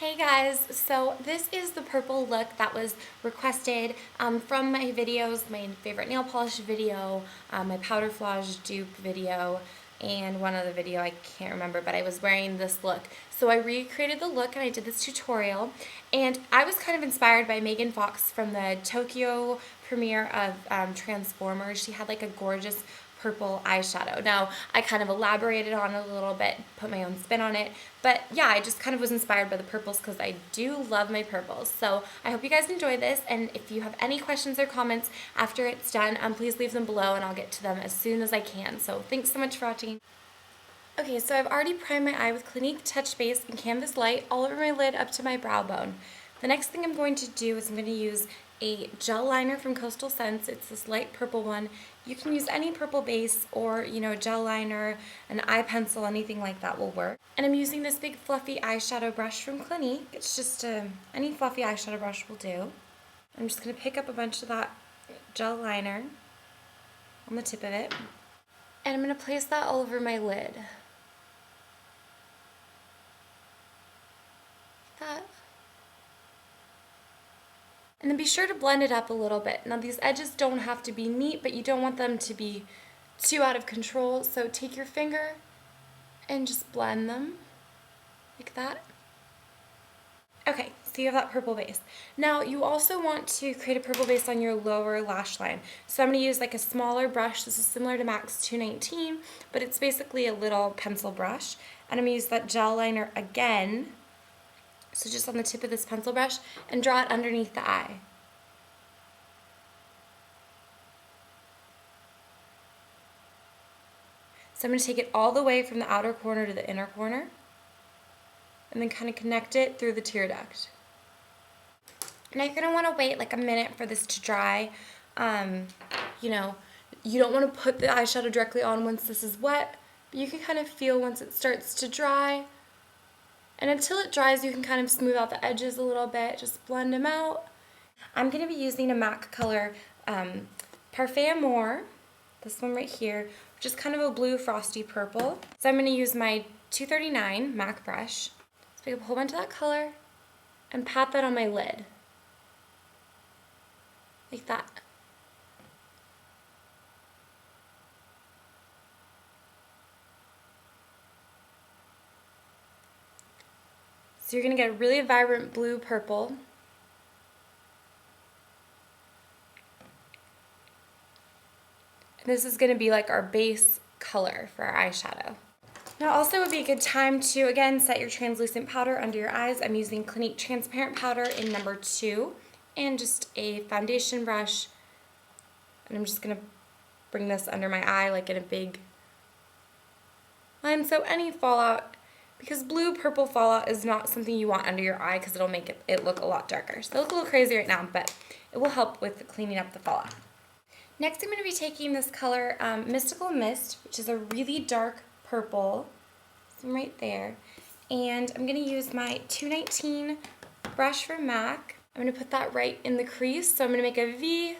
Hey guys, so this is the purple look that was requested from my videos, my favorite nail polish video, my powder flage dupe video, and one other video I can't remember, but I was wearing this look. So I recreated the look and I did this tutorial, and I was kind of inspired by Megan Fox from the Tokyo premiere of Transformers. She had like a gorgeous purple eyeshadow. Now, I kind of elaborated on it a little bit, put my own spin on it, but yeah, I just kind of was inspired by the purples because I do love my purples. So I hope you guys enjoy this, and if you have any questions or comments after it's done, please leave them below and I'll get to them as soon as I can. So thanks so much for watching. Okay, so I've already primed my eye with Clinique Touch Base and Canvas Light all over my lid up to my brow bone. The next thing I'm going to do is I'm going to use a gel liner from Coastal Scents. It's this light purple one. You can use any purple base or, a gel liner, an eye pencil, anything like that will work. And I'm using this big fluffy eyeshadow brush from Clinique. It's just any fluffy eyeshadow brush will do. I'm just going to pick up a bunch of that gel liner on the tip of it. And I'm going to place that all over my lid. Like that. And then be sure to blend it up a little bit. Now these edges don't have to be neat, but you don't want them to be too out of control. So take your finger and just blend them like that. Okay, so you have that purple base. Now you also want to create a purple base on your lower lash line. So I'm going to use like a smaller brush. This is similar to MAC's 219, but it's basically a little pencil brush. And I'm going to use that gel liner again. So just on the tip of this pencil brush, and draw it underneath the eye. So I'm going to take it all the way from the outer corner to the inner corner, and then kind of connect it through the tear duct. Now you're going to want to wait like a minute for this to dry. You don't want to put the eyeshadow directly on once this is wet, but you can kind of feel once it starts to dry. And until it dries, you can kind of smooth out the edges a little bit, just blend them out. I'm going to be using a MAC color Parfait Amour, this one right here, which is kind of a blue frosty purple. So I'm going to use my 239 MAC brush. So pick up a whole bunch of that color and pat that on my lid. Like that. So you're going to get a really vibrant blue-purple. And this is going to be like our base color for our eyeshadow. Now also would be a good time to, again, set your translucent powder under your eyes. I'm using Clinique Transparent Powder in number 2 and just a foundation brush. And I'm just going to bring this under my eye like in a big line. So any fallout, because blue-purple fallout is not something you want under your eye because it'll make it look a lot darker. So they look a little crazy right now, but it will help with cleaning up the fallout. Next, I'm going to be taking this color Mystical Mist, which is a really dark purple. So right there. And I'm going to use my 219 brush from MAC. I'm going to put that right in the crease. So I'm going to make a V.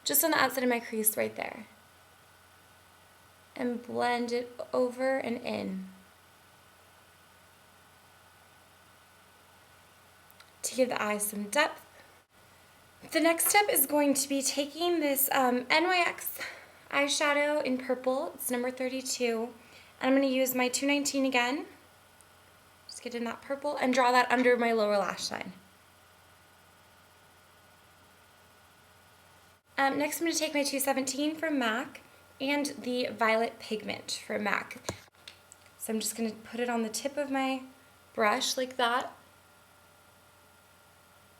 Just on the outside of my crease right there. And blend it over and in to give the eye some depth. The next step is going to be taking this NYX eyeshadow in purple. It's number 32. And I'm going to use my 219 again. Just get in that purple and draw that under my lower lash line. Next I'm going to take my 217 from MAC and the Violet Pigment from MAC. So I'm just going to put it on the tip of my brush like that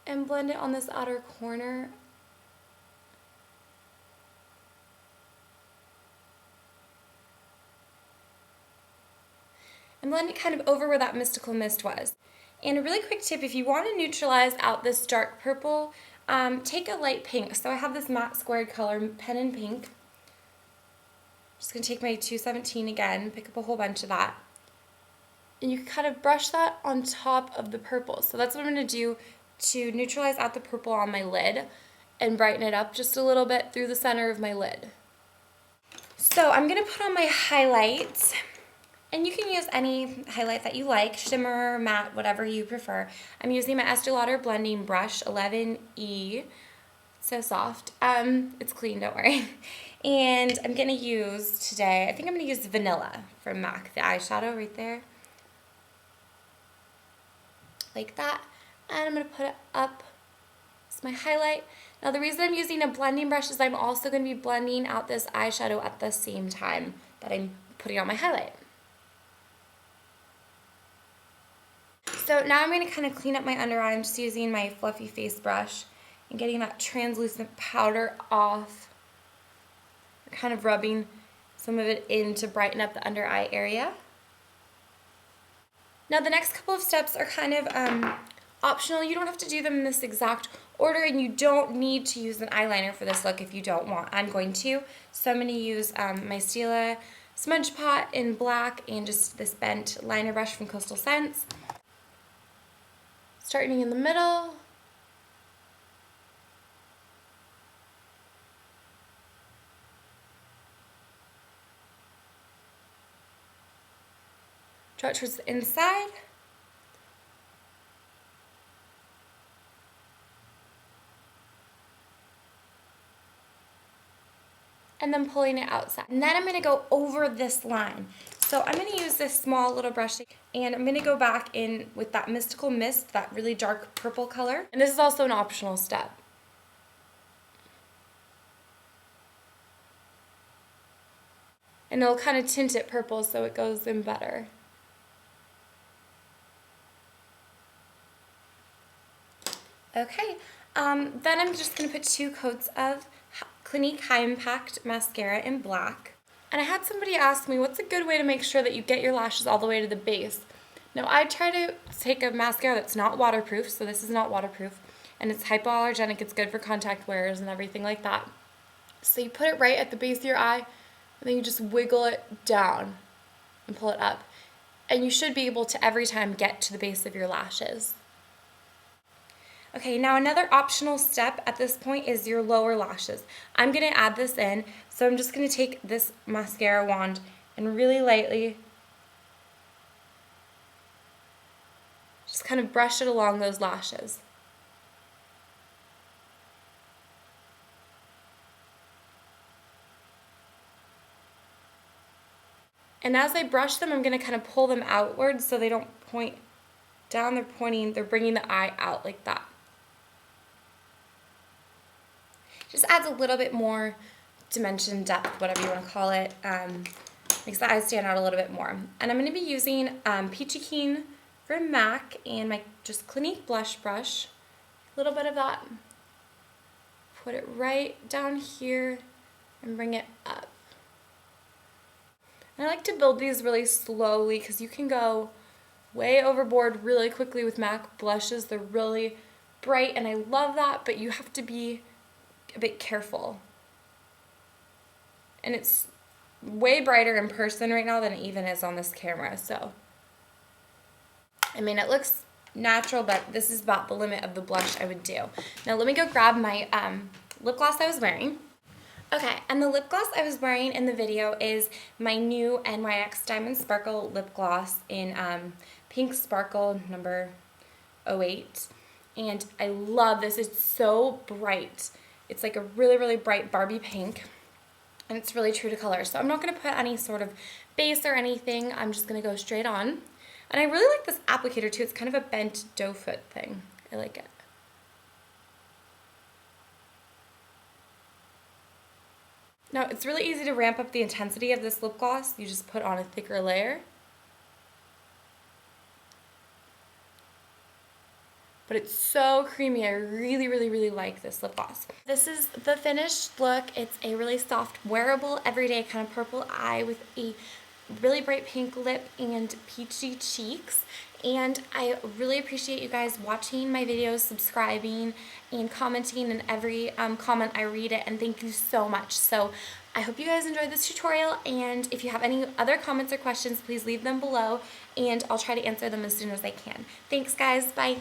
and blend it on this outer corner. And blend it kind of over where that Mystical Mist was. And a really quick tip, if you want to neutralize out this dark purple, take a light pink. So I have this matte squared color, Pen and Pink. Just going to take my 217 again, pick up a whole bunch of that. And you can kind of brush that on top of the purple. So that's what I'm going to do to neutralize out the purple on my lid and brighten it up just a little bit through the center of my lid. So I'm going to put on my highlights. And you can use any highlight that you like, shimmer, matte, whatever you prefer. I'm using my Estee Lauder blending brush, 11E. So soft. It's clean, don't worry. And I'm gonna use today, I think I'm gonna use Vanilla from MAC, the eyeshadow right there. Like that. And I'm gonna put it up. It's my highlight. Now the reason I'm using a blending brush is I'm also gonna be blending out this eyeshadow at the same time that I'm putting on my highlight. So now I'm gonna kind of clean up my under eye. I'm just using my fluffy face brush and getting that translucent powder off. Kind of rubbing some of it in to brighten up the under eye area. Now the next couple of steps are kind of optional. You don't have to do them in this exact order, and you don't need to use an eyeliner for this look if you don't want. I'm going to. So I'm going to use my Stila Smudge Pot in black and just this bent liner brush from Coastal Scents. Starting in the middle. Draw it towards the inside. And then pulling it outside. And then I'm going to go over this line. So I'm going to use this small little brush and I'm going to go back in with that Mystical Mist, that really dark purple color. And this is also an optional step. And it'll kind of tint it purple so it goes in better. Okay, then I'm just going to put 2 coats of Clinique High Impact Mascara in black. And I had somebody ask me, what's a good way to make sure that you get your lashes all the way to the base? Now, I try to take a mascara that's not waterproof, so this is not waterproof, and it's hypoallergenic. It's good for contact wearers and everything like that. So you put it right at the base of your eye, and then you just wiggle it down and pull it up. And you should be able to, every time, get to the base of your lashes. Okay, now another optional step at this point is your lower lashes. I'm going to add this in, so I'm just going to take this mascara wand and really lightly just kind of brush it along those lashes. And as I brush them, I'm going to kind of pull them outwards so they don't point down, they're bringing the eye out like that. Just adds a little bit more dimension, depth, whatever you want to call it. Makes the eyes stand out a little bit more. And I'm going to be using Peachy Keen from MAC and my just Clinique blush brush. A little bit of that. Put it right down here and bring it up. And I like to build these really slowly because you can go way overboard really quickly with MAC blushes. They're really bright and I love that, but you have to be a bit careful. And it's way brighter in person right now than it even is on this camera, so I mean, it looks natural, but this is about the limit of the blush I would do. Now let me go grab my lip gloss I was wearing. Okay, and the lip gloss I was wearing in the video is my new NYX Diamond Sparkle lip gloss in Pink Sparkle number 08. And I love this. It's so bright. It's like a really, really bright Barbie pink. And it's really true to color. So I'm not going to put any sort of base or anything. I'm just going to go straight on. And I really like this applicator too. It's kind of a bent doe foot thing. I like it. Now, it's really easy to ramp up the intensity of this lip gloss. You just put on a thicker layer. But it's so creamy. I really, really, really like this lip gloss. This is the finished look. It's a really soft, wearable, everyday kind of purple eye with a really bright pink lip and peachy cheeks. And I really appreciate you guys watching my videos, subscribing, and commenting, and every comment I read it, and thank you so much. So I hope you guys enjoyed this tutorial, and if you have any other comments or questions, please leave them below, and I'll try to answer them as soon as I can. Thanks guys, bye!